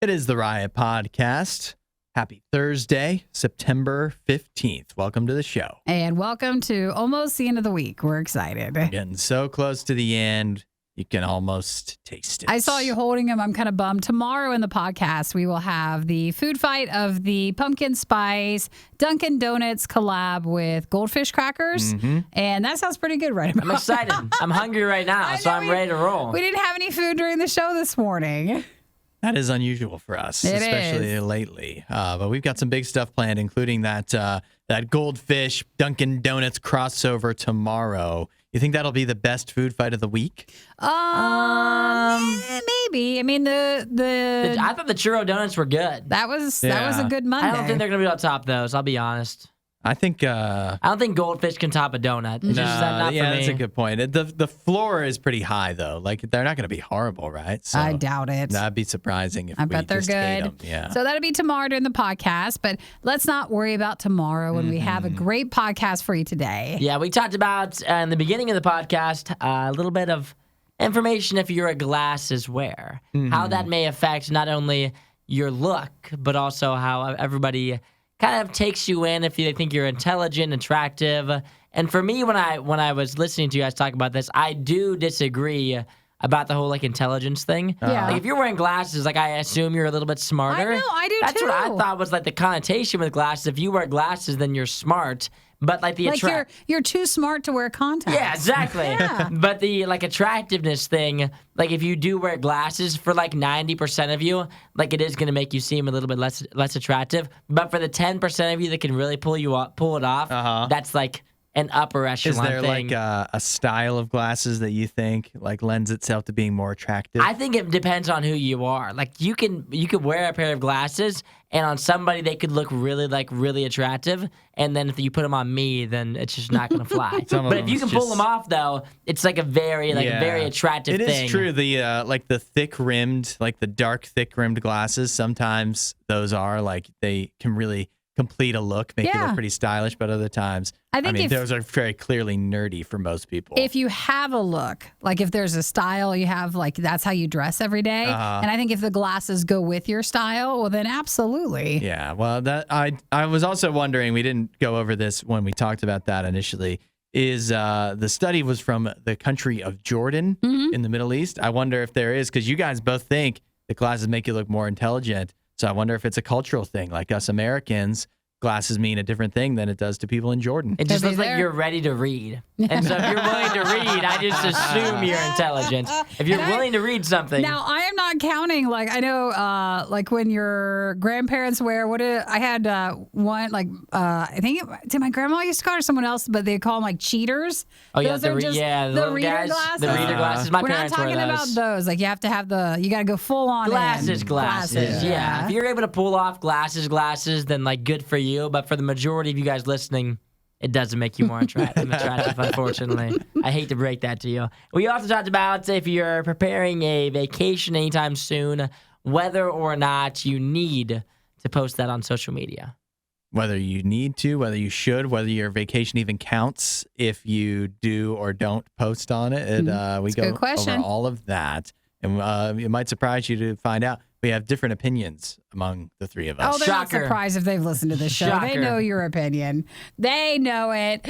It is the Riot Podcast. Happy Thursday, September 15th. Welcome to the show. And welcome to almost the end of the week. We're excited. We're getting so close to the end, you can almost taste it. I saw you holding them. I'm kind of bummed. Tomorrow in the podcast, we will have the food fight of the pumpkin spice Dunkin' Donuts collab with Goldfish crackers. Mm-hmm. And that sounds pretty good right now. I'm excited. I'm hungry right now, so I'm ready to roll. We didn't have any food during the show this morning. That is unusual for us, especially lately. But we've got some big stuff planned, including that Goldfish Dunkin' Donuts crossover tomorrow. You think that'll be the best food fight of the week? Maybe. I mean, I thought the churro donuts were good. That was a good Monday. I don't think they're gonna be on top of those. I'll be honest. I think I don't think Goldfish can top a donut. It's just not for me. That's a good point. The floor is pretty high though. Like they're not going to be horrible, right? So I doubt it. That'd be surprising if I bet they're just good. Ate them. Yeah. So that'll be tomorrow during the podcast. But let's not worry about tomorrow when we have a great podcast for you today. Yeah, we talked about in the beginning of the podcast a little bit of information if you're a glasses wearer, how that may affect not only your look but also how everybody kind of takes you in if they think you're intelligent, attractive. And for me, when I was listening to you guys talk about this, I do disagree about the whole intelligence thing. Yeah. Like if you're wearing glasses, I assume you're a little bit smarter. I know, I do That's too. what I thought was the connotation with glasses. If you wear glasses, then you're smart. But you're too smart to wear contacts. Yeah, exactly. Yeah. But the attractiveness thing, if you do wear glasses for 90% of you, it is going to make you seem a little bit less attractive. But for the 10% of you that can really pull it off, that's an upper echelon thing. Is there a style of glasses that you think lends itself to being more attractive? I think it depends on who you are. You could wear a pair of glasses, and on somebody they could look really attractive, and then if you put them on me, then it's just not going to fly. But if you can pull them off, though, it's a very attractive thing. It is true. The thick rimmed, the dark thick rimmed glasses. Sometimes those are they can really complete a look, make you look pretty stylish, but other times, those are very clearly nerdy for most people. If you have a look, if there's a style you have, that's how you dress every day, and I think if the glasses go with your style, well, then absolutely. Yeah, well, I was also wondering, we didn't go over this when we talked about that initially, is the study was from the country of Jordan in the Middle East. I wonder if there is, because you guys both think the glasses make you look more intelligent. So I wonder if it's a cultural thing. Like us Americans, glasses mean a different thing than it does to people in Jordan. It just looks like you're ready to read. And so if you're willing to read, I just assume you're intelligent. If you're willing to read something. Now, I am not counting, I know, when your grandparents wear, I had one, I think, did my grandma used to call it or someone else, but they call them cheaters. Oh, yeah, those the reader guys, glasses. The reader glasses. My We're not parents talking wear about those. You have to have you got to go full on glasses. Yeah. If you're able to pull off glasses, then good for you. But for the majority of you guys listening, it doesn't make you more attractive, unfortunately. I hate to break that to you. We also talked about if you're preparing a vacation anytime soon, whether or not you need to post that on social media. Whether you need to, whether you should, whether your vacation even counts if you do or don't post on it. We go over all of that. And it might surprise you to find out we have different opinions among the three of us. Oh, they're not surprised if they've listened to this show. Shocker. They know your opinion. They know it.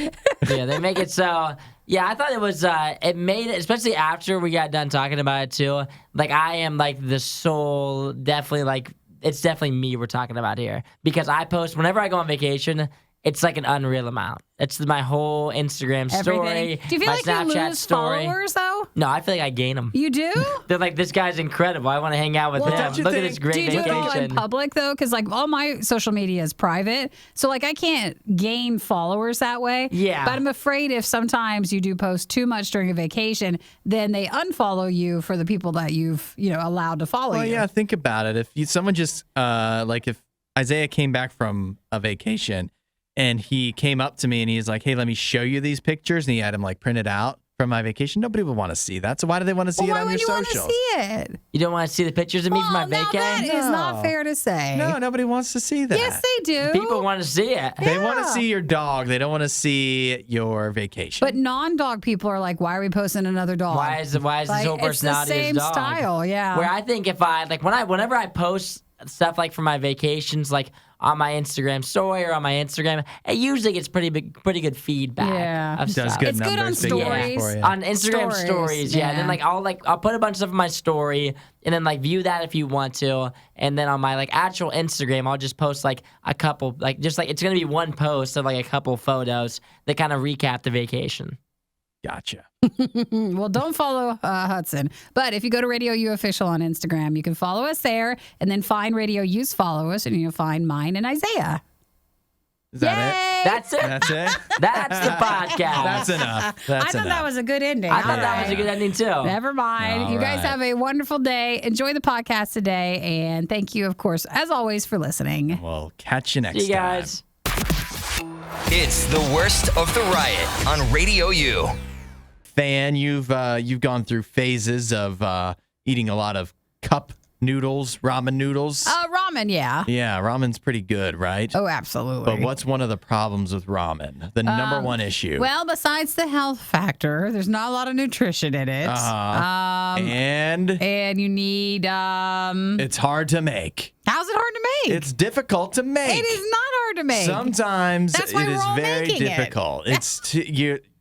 Yeah, they make it so. Yeah, I thought it was, it made it, especially after we got done talking about it too. I am the sole, definitely it's definitely me we're talking about here. Because I post, whenever I go on vacation, it's an unreal amount. It's my whole Instagram story. Do you feel my like Snapchat you lose story. followers, though? No, I feel like I gain them. You do? They're this guy's incredible. I want to hang out with him. Look at this great vacation. Do you do it all in public, though? Because, all my social media is private. So, I can't gain followers that way. Yeah. But I'm afraid if sometimes you do post too much during a vacation, then they unfollow you for the people that you've, allowed to follow you. Well, yeah, think about it. If someone just, if Isaiah came back from a vacation and he came up to me and he's like, hey, let me show you these pictures. And he had them printed out. from my vacation. Nobody would want to see that. So why do they want to see it Why on would your you want to socials? see it? You don't want to see the pictures of me from my Now that vacay? is not No. fair to say. No, nobody wants to see that. Yes, they do. People want to see it. They want to Yeah. see your dog. They don't want to see your vacation. But non-dog people are like, why are we posting another dog? Why is this Like, whole personality it's the same his dog? style, yeah. Where I think if I whenever I post stuff like from my vacations, like on my Instagram story or on my Instagram, it usually gets pretty good feedback. Yeah. Of Does stuff. good It's good on numbers, big numbers stories. for you. On Instagram stories, yeah. And then I'll put a bunch of stuff in my story, and then view that if you want to. And then on my actual Instagram, I'll just post a couple, it's gonna be one post of a couple photos that kind of recap the vacation. Gotcha. Well, don't follow Hudson. But if you go to Radio U Official on Instagram, you can follow us there and then find Radio U's followers and you'll find mine and Isaiah. Is that it? That's it. That's it? That's the podcast. That's enough. I thought that was a good ending. I thought that was a good ending too. Never mind. All You guys right. have a wonderful day. Enjoy the podcast today. And thank you, of course, as always, for listening. We'll catch you next See you time. guys. It's the worst of the riot on Radio U. Fan, you've gone through phases of eating a lot of cup noodles, ramen noodles. Ramen, yeah. Yeah, ramen's pretty good, right? Oh, absolutely. But what's one of the problems with ramen? The number one issue. Well, besides the health factor, there's not a lot of nutrition in it. And And you need it's hard to make. how's it hard to make? It's difficult to make. It is not hard to make. Sometimes That's why it we're is all very making it. difficult.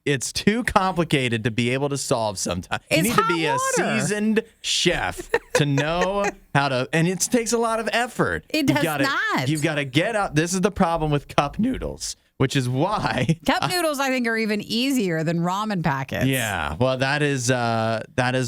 It's too complicated to be able to solve sometimes. You It's need to hot be a water. seasoned chef to know how to, and it takes a lot of effort. It does not. You've got to get up. This is the problem with cup noodles, which is why. Cup noodles, I think, are even easier than ramen packets. Yeah, well, that is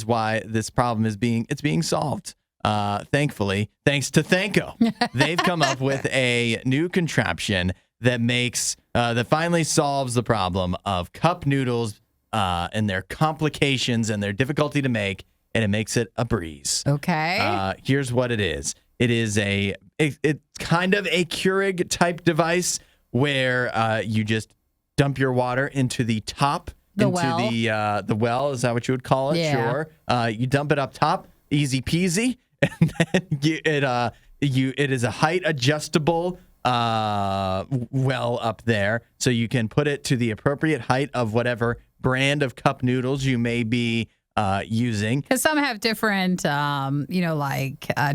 why this problem is being solved. Thankfully, thanks to Thanko, they've come up with a new contraption that makes that finally solves the problem of cup noodles and their complications and their difficulty to make, and it makes it a breeze. Okay. Here's what it is. It is it's kind of a Keurig type device where you just dump your water into the top, The into well. the well. Is that what you would call it? Yeah. Sure. You dump it up top, easy peasy, and then it is a height adjustable well up there, so you can put it to the appropriate height of whatever brand of cup noodles you may be using. Because some have different,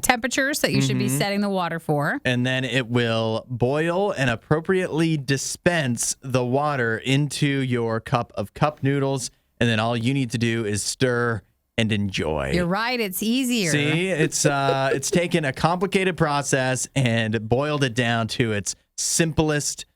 temperatures that you should be setting the water for. And then it will boil and appropriately dispense the water into your cup of cup noodles. And then all you need to do is stir and enjoy. You're right. It's easier. See, it's taken a complicated process and boiled it down to its simplest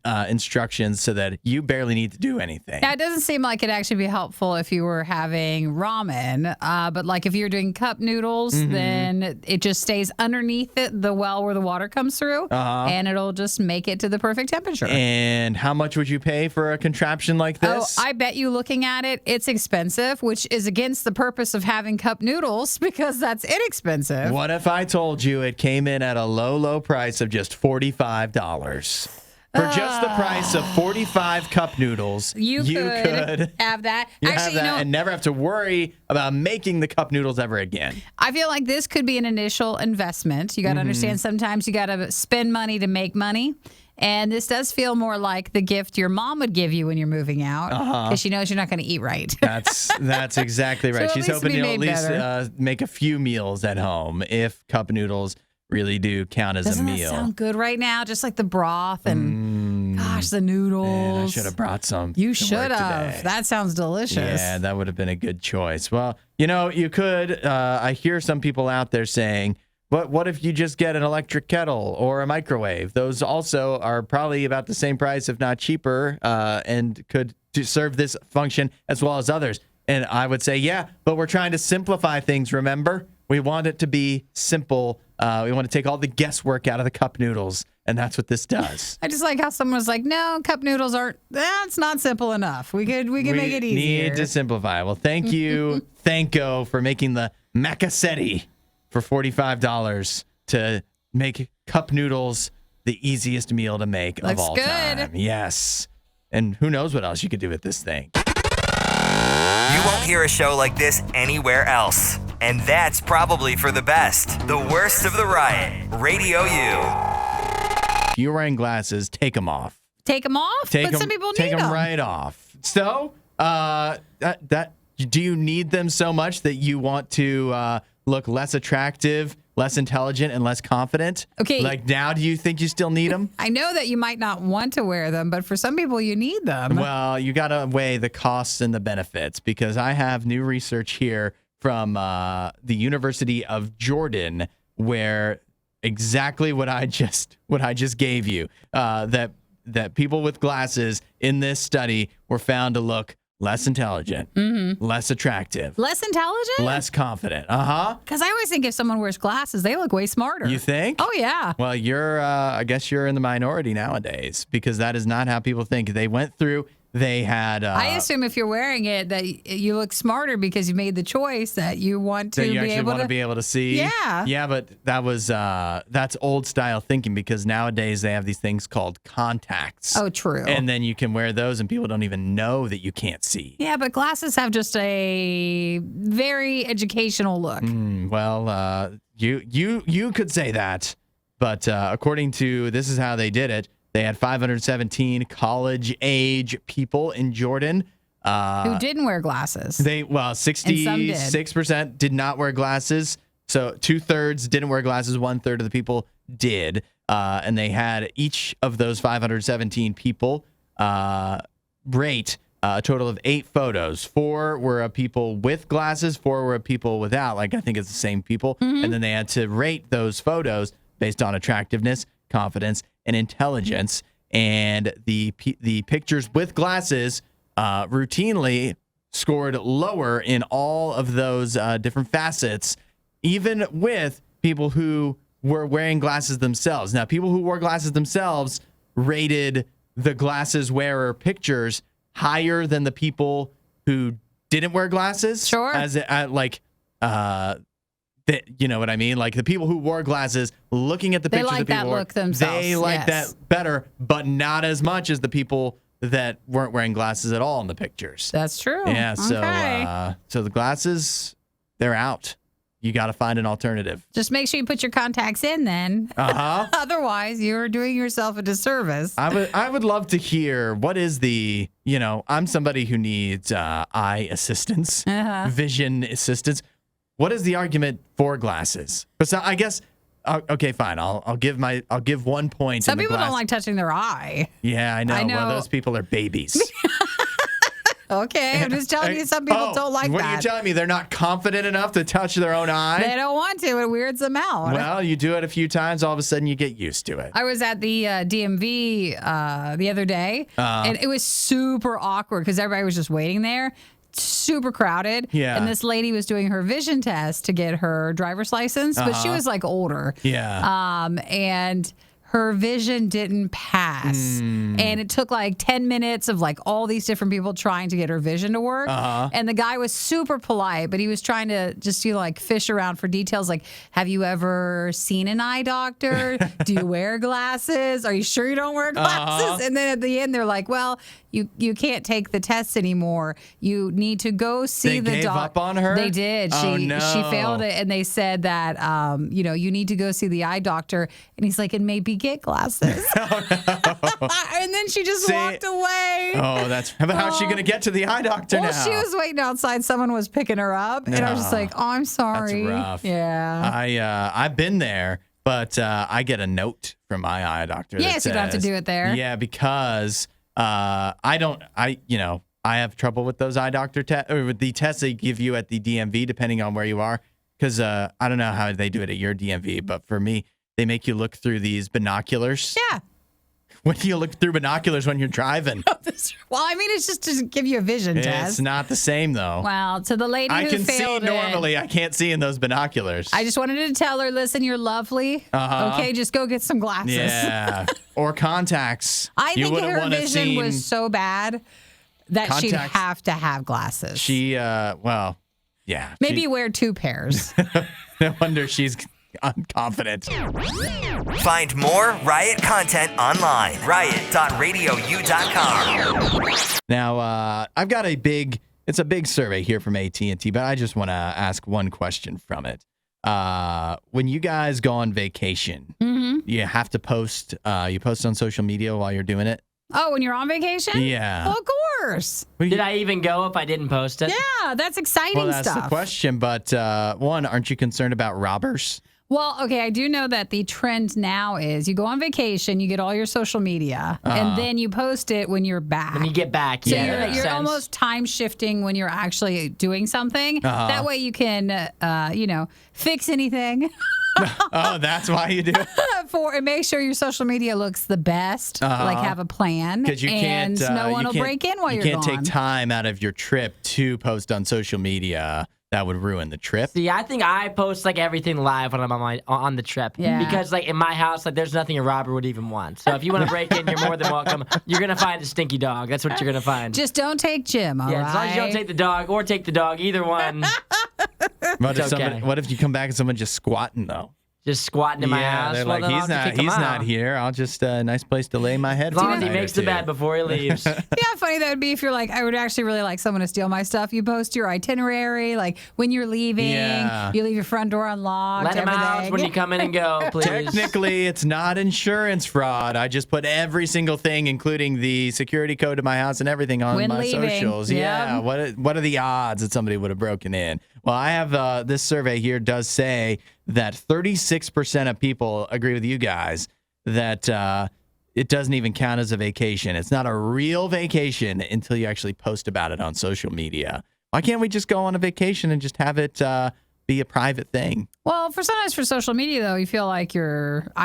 instructions so that you barely need to do anything. Now, it doesn't seem like it'd actually be helpful if you were having ramen, but like if you're doing cup noodles, then it just stays underneath the well where the water comes through, and it'll just make it to the perfect temperature. And how much would you pay for a contraption like this? I bet you looking at it, it's expensive, which is against the purpose of having cup noodles because that's inexpensive. What if I told you it came in at a low, low price of just $45? For just the price of 45 cup noodles, You could have that. Actually, and never have to worry about making the cup noodles ever again. I feel like this could be an initial investment. You got to understand sometimes you got to spend money to make money. And this does feel more like the gift your mom would give you when you're moving out because she knows you're not going to eat right. That's exactly right. So She's at least hoping be you'll at made least better. make a few meals at home if cup noodles really do count as Doesn't a that meal. sound good right now? Just like the broth and gosh, the noodles. Man, I should have brought some. You to should work have. today. That sounds delicious. Yeah, that would have been a good choice. Well, you could. I hear some people out there saying, "But what if you just get an electric kettle or a microwave? Those also are probably about the same price, if not cheaper, and could serve this function as well as others." And I would say, yeah, but we're trying to simplify things. Remember, we want it to be simple. We want to take all the guesswork out of the cup noodles, and that's what this does. I just like how someone was like, "No, cup noodles aren't. That's not simple enough. We could make it easier." Need to simplify. Well, thank you, Thanko, for making the macasetti for $45 to make cup noodles the easiest meal to make of Looks all good. time. Yes. And who knows what else you could do with this thing. You won't hear a show like this anywhere else. And that's probably for the best. The worst of the riot. Radio U. If you're wearing glasses, take them off. Take them off? But some people need Take them them. right off. So, do you need them so much that you want to look less attractive, less intelligent, and less confident? Okay. Like now, do you think you still need them? I know that you might not want to wear them, but for some people, you need them. Well, you got to weigh the costs and the benefits, because I have new research here from the University of Jordan, where exactly what I just gave you, that people with glasses in this study were found to look less intelligent, less attractive, Less intelligent? less confident. Uh-huh. Because I always think if someone wears glasses, they look way smarter. You think? Oh, yeah. Well, I guess you're in the minority nowadays, because that is not how people think. They went through, they had... I assume if you're wearing it that you look smarter because you made the choice that you want to that you be actually able want to to be able to see. Yeah. Yeah, but that's old style thinking, because nowadays they have these things called contacts. Oh, true. And then you can wear those and people don't even know that you can't see. Yeah, but glasses have just a very educational look. Well, you could say that, but according to, this is how they did it. They had 517 college-age people in Jordan. Who didn't wear glasses. 66% did not wear glasses. So 2/3 didn't wear glasses. 1/3 of the people did. And they had each of those 517 people rate a total of 8 photos. 4 were of people with glasses. 4 were of people without. Like, I think it's the same people. And then they had to rate those photos based on attractiveness, confidence, and intelligence. And the pictures with glasses routinely scored lower in all of those different facets, even with people who were wearing glasses themselves. Now, people who wore glasses themselves rated the glasses wearer pictures higher than the people who didn't wear glasses. Sure. You know what I mean? Like, the people who wore glasses, looking at the pictures of people, they like that better, but not as much as the people that weren't wearing glasses at all in the pictures. That's true. Yeah. So, Okay. so the glasses, they're out. You got to find an alternative. Just make sure you put your contacts in then. Uh-huh. Otherwise, you're doing yourself a disservice. I would love to hear, what is the, I'm somebody who needs eye assistance, vision assistance. What is the argument for glasses? So I guess, okay, fine. I'll give 1 point. Some people don't like touching their eye. Yeah, I know. Well, those people are babies. Okay, I'm just telling you, some people don't like what that. What are you telling me? They're not confident enough to touch their own eye? They don't want to. It weirds them out. Well, you do it a few times, all of a sudden you get used to it. I was at the DMV the other day, and it was super awkward because everybody was just waiting there. Super crowded. Yeah. And this lady was doing her vision test to get her driver's license, but she was like older. Yeah. And her vision didn't pass. And it took like 10 minutes of like all these different people trying to get her vision to work. And the guy was super polite, but he was trying to just like fish around for details. Like, have you ever seen an eye doctor? Do you wear glasses? Are you sure you don't wear glasses? And then at the end, they're like, well, you can't take the test anymore. You need to go see the doctor. They gave up on her? They did. No. She failed it, and they said that you need to go see the eye doctor. And he's like, and maybe get glasses. And then she just walked away. Oh, how's she gonna get to the eye doctor now? Well, she was waiting outside. Someone was picking her up, and I was just like, oh, I'm sorry. That's rough. Yeah. I've been there, but I get a note from my eye doctor. Yeah, so you don't have to do it there. Yeah, because I have trouble with those eye doctor tests, or with the tests they give you at the DMV, depending on where you are. Because I don't know how they do it at your DMV, but for me, they make you look through these binoculars. Yeah. When do you look through binoculars when you're driving? Well, I mean, it's just to give you a vision test. It's not the same, though. Well, to the lady who failed see normally. I can't see in those binoculars. I just wanted to tell her, listen, you're lovely. Okay, just go get some glasses. Yeah. Or contacts. I think her vision was so bad that she'd have to have glasses. Yeah. Maybe wear 2 pairs. No wonder she's unconfident. Find more Riot content online. Riot.radiou.com. Now, I've got a big It's a big survey here from AT&T, but I just want to ask one question from it. When you guys go on vacation, you have to post. You post on social media while you're doing it. Oh, when you're on vacation? Yeah. Well, of course. Did I even go if I didn't post it? Yeah, that's exciting Well, that's stuff. the question. But one, aren't you concerned about robbers? Well, okay, I do know that the trend now is you go on vacation, you get all your social media, and then you post it when you're back. When you get back, So yeah, that makes you're sense. almost time shifting when you're actually doing something. That way you can, fix anything Oh, that's why you do it? and make sure your social media looks the best. Like have a plan, Because you can't. and no one will break in while you're You can't gone. take time out of your trip to post on social media. That would ruin the trip. See, I think I post like everything live when I'm on the trip. Yeah. Because like in my house, like there's nothing a robber would even want. So if you want to break in, you're more than welcome. You're gonna find a stinky dog. That's what you're gonna find. Just don't take Jim. All right. As long as you don't take the dog or take the dog, either one. What if, okay. what if you come back and someone just squatting though? Just squatting in my house. they're Well, like, then I'll have to kick him he's out. not here. I'll just nice place to lay my head. As long for as a he night or makes the two. bed before he leaves. You know how funny that would be if you're like, I would actually really like someone to steal my stuff. You post your itinerary, like when you're leaving, Yeah. you leave your front door unlocked. Let him out everything. when you come in and go, please. Technically, it's not insurance fraud. I just put every single thing, including the security code to my house and everything, on When my leaving. socials. Yep. Yeah. What are the odds that somebody would have broken in? Well, I have this survey here does say that 36% of people agree with you guys that it doesn't even count as a vacation. It's not a real vacation until you actually post about it on social media. Why can't we just go on a vacation and just have it be a private thing? Well, sometimes for social media though, I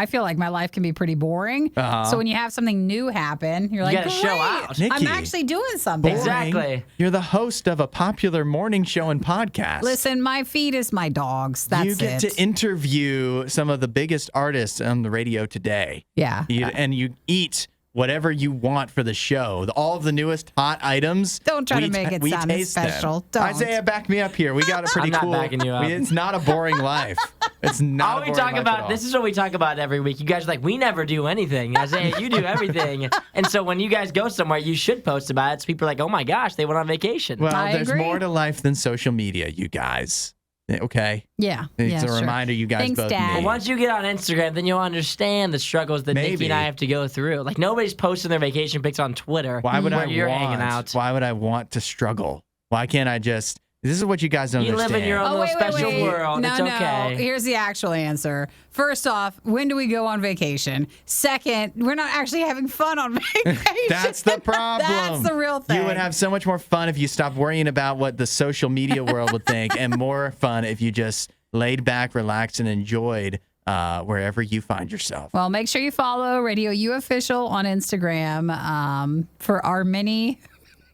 feel like my life can be pretty boring. So when you have something new happen, you're like, gotta show "Great, out." I'm Nikki, actually doing something. Exactly. You're the host of a popular morning show and podcast. Listen, my feed is my dogs. That's you get it. to interview some of the biggest artists on the radio today. Yeah. And you eat whatever you want for the show. All of the newest hot items. Don't try to make it we sound taste them. special. Don't. Isaiah, back me up here. We got a pretty I'm not cool. backing you up. It's not a boring life. It's not. All a we boring talk life at about, all. this is what we talk about every week. You guys are like, we never do anything. Isaiah, you do everything. And so when you guys go somewhere, you should post about it so people are like, oh my gosh, they went on vacation. Well, I there's agree. more to life than social media, you guys. Okay. Yeah. It's yeah, a sure. reminder you guys Thanks, both Dad. need. But once you get on Instagram, then you'll understand the struggles that Nikki Maybe. and I have to go through. Like nobody's posting their vacation pics on Twitter. Why would where I you're want? hanging out. Why would I want to struggle? Why can't I just? This is what you guys don't You live understand. in your own Oh, little wait, special wait. world. No, It's okay. no. Here's the actual answer. First off, when do we go on vacation? Second, we're not actually having fun on vacation. That's the problem. That's the real thing. You would have so much more fun if you stopped worrying about what the social media world would think, and more fun if you just laid back, relaxed, and enjoyed wherever you find yourself. Well, make sure you follow Radio U Official on Instagram for our mini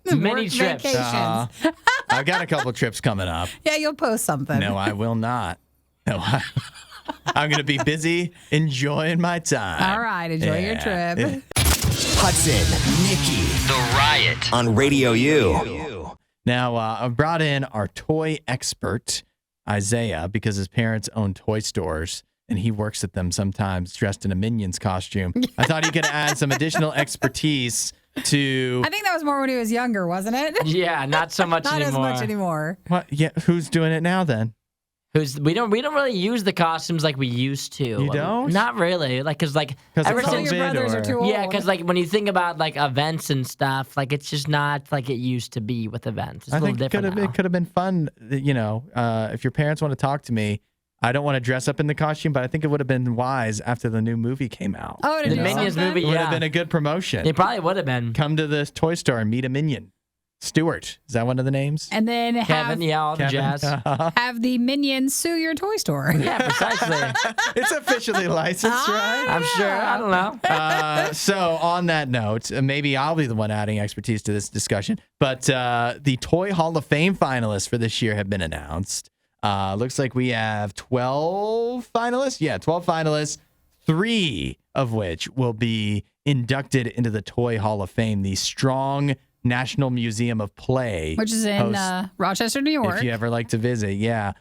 work trips. vacations. I've got a couple trips coming up. Yeah, you'll post something. No, I will not. No, I'm going to be busy enjoying my time. All right, enjoy your Yeah. trip. Hudson, Nikki, The Riot on Radio U. Now, I brought in our toy expert, Isaiah, because his parents own toy stores and he works at them sometimes dressed in a Minions costume. I thought he could add some additional expertise to. I think that was more when he was younger, wasn't it? Yeah, not so much Not anymore. as much anymore. What? Yeah, who's doing it now then? We don't really use the costumes like we used to. You don't? Not really. Like, cause like 'Cause ever of All your since COVID brothers or- are too old. yeah, because like when you think about like events and stuff, like it's just not like it used to be with events. It's a I little think different now. it could have been fun. You know, if your parents want to talk to me, I don't want to dress up in the costume, but I think it would have been wise after the new movie came out. Oh, to The do Minions something? movie, It would yeah. have been a good promotion. It probably would have been. Come to this toy store and meet a Minion. Stuart. Is that one of the names? And then Kevin, yeah, all the Kevin? jazz. have the minions sue your toy store. Yeah, precisely. It's officially licensed, right? I'm sure. I don't know. So on that note, maybe I'll be the one adding expertise to this discussion. But the Toy Hall of Fame finalists for this year have been announced. Looks like we have 12 finalists. Yeah, 12 finalists, 3 of which will be inducted into the Toy Hall of Fame, the Strong National Museum of Play. Which is in hosts- Rochester, New York. if you ever like to visit, yeah.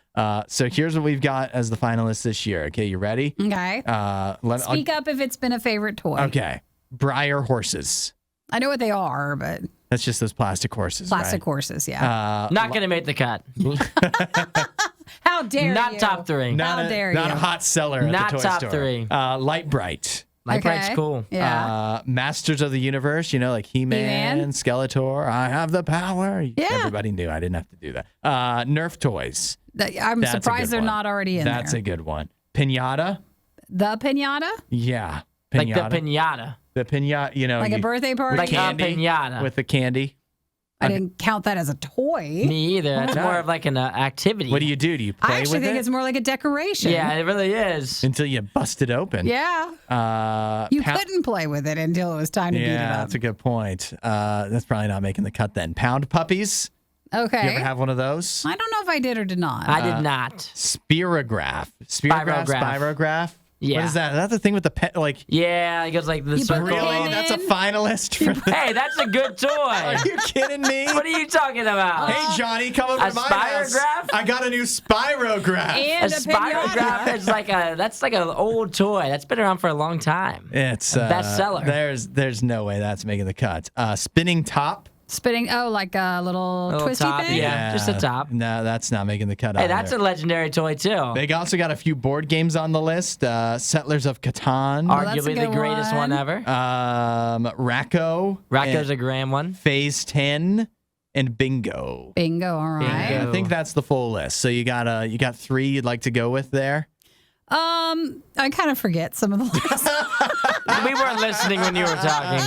So here's what we've got as the finalists this year. Okay, you ready? Okay. Speak Speak up if it's been a favorite toy. Okay. Briar horses. I know what they are, but That's just those plastic horses. Plastic right? horses, yeah. Not going to make the cut. How dare you? Not top 3. How dare Not you? a hot seller at Not the toy top store. 3. Light Bright. Light Bright's cool. Yeah. Masters of the Universe, like He-Man, He-Man. Skeletor. I have the power. Yeah. Everybody knew. I didn't have to do that. Nerf toys. I'm That's a surprised good they're one. not already in That's there. a good one. Pinata. The pinata? Yeah. Like Pinata. the pinata. The pinata, Like a birthday party? Like candy a pinata. with the candy. I didn't count that as a toy. Me either. That's No. more of like an activity. What do you do? Do you play I actually with think it it's more like a decoration. Yeah, it really is. until you bust it open? Yeah. You Pound- couldn't play with it until it was time to beat it Yeah, up. that's a good point. That's probably not making the cut then. Pound puppies. Okay. You ever have one of those? I don't know if I did or did not. I did not. Spirograph. Spirograph. Yeah. What is that? That's the thing with the pet. Like, Yeah, it goes like the You put circle. the really? pin That's a in? finalist for the. Hey, that's a good toy. Are you kidding me? What are you talking about? Hey, Johnny, come over A to my house. spirograph? I got a new spirograph. And A a pinata. spirograph is like that's like an old toy that's been around for a long time. It's bestseller. There's no way that's making the cut. Spinning top. Spinning, like a little twisty top, thing? yeah. Just a top. No, that's not making the cut. Hey, either. that's a legendary toy too. They also got a few board games on the list. Settlers of Catan. that's a Arguably the good greatest one ever. Racco. Racco's and a grand one. Phase 10 and Bingo. Bingo, all right. Bingo. I think that's the full list. So you got 3 you'd like to go with there. I kind of forget some of the lists. We weren't listening when you were talking.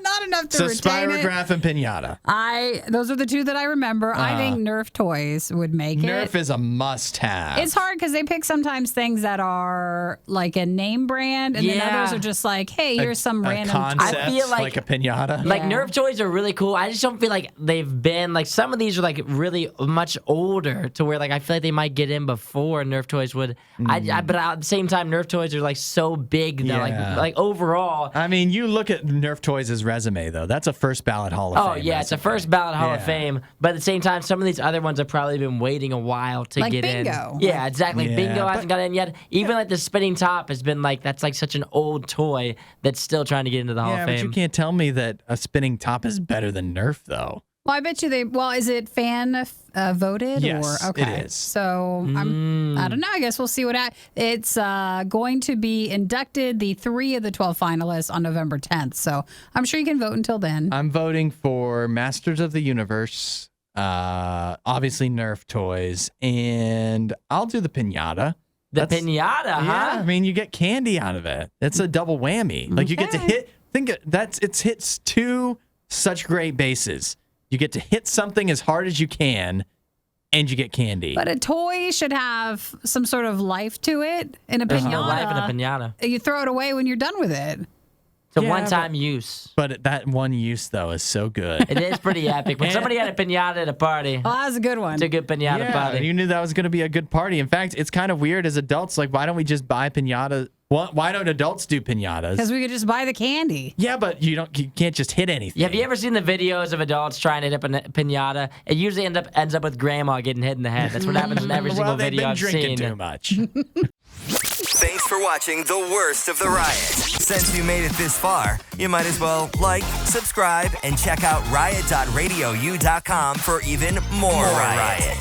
Not enough to So retain it. Spirograph and Pinata. Those are the 2 that I remember. I think Nerf toys would make Nerf it. is a must-have. It's hard because they pick sometimes things that are like a name brand, and then Yeah. others are just like, hey, here's some a random. concept, I feel like- a pinata. Like Yeah. Nerf toys are really cool. I just don't feel like they've been like some of these are like really much older to where like I feel like they might get in before Nerf toys would. But at the same time, Nerf toys are like so big that Yeah. like overall. I mean, you look at Nerf Toys' resume though. That's a first ballot Hall of Oh Fame. yeah, it's a resume. first ballot Hall of Yeah. Fame. But at the same time, some of these other ones have probably been waiting a while to Like get Bingo. in. Yeah, exactly. Yeah, Bingo but- hasn't got in yet. Even like the spinning top has been like that's like such an old toy that's still trying to get into the Hall Yeah, of but Fame. you can't tell me that a spinning top is better than Nerf though. Well, I bet you is it fan voted? Yes, or, okay. it is. So I don't know. I guess we'll see what it's going to be inducted, the 3 of the 12 finalists on November 10th. So I'm sure you can vote until then. I'm voting for Masters of the Universe, obviously Nerf toys, and I'll do the pinata. The pinata, huh? Yeah, I mean, you get candy out of it. It's a double whammy. Like you get to hit. It hits 2 such great bases. You get to hit something as hard as you can, and you get candy. But a toy should have some sort of life to it. In a There's pinata, no life in a pinata. you throw it away when you're done with it. It's a Yeah, one-time use. But that one use though is so good. It is pretty epic. When somebody had a pinata at a party, Well, that was a good one. it's a good pinata Yeah, party. you knew that was going to be a good party. In fact, it's kind of weird as adults. Like, why don't we just buy pinatas? Why don't adults do pinatas? Because we could just buy the candy. Yeah, but you can't just hit anything. Have you ever seen the videos of adults trying to hit up a pinata? It usually ends up with grandma getting hit in the head. That's what happens in every single Well, they've video been I've drinking seen. too much. Thanks for watching the worst of the riot. Since you made it this far, you might as well like, subscribe, and check out riot.radiou.com for even more riot.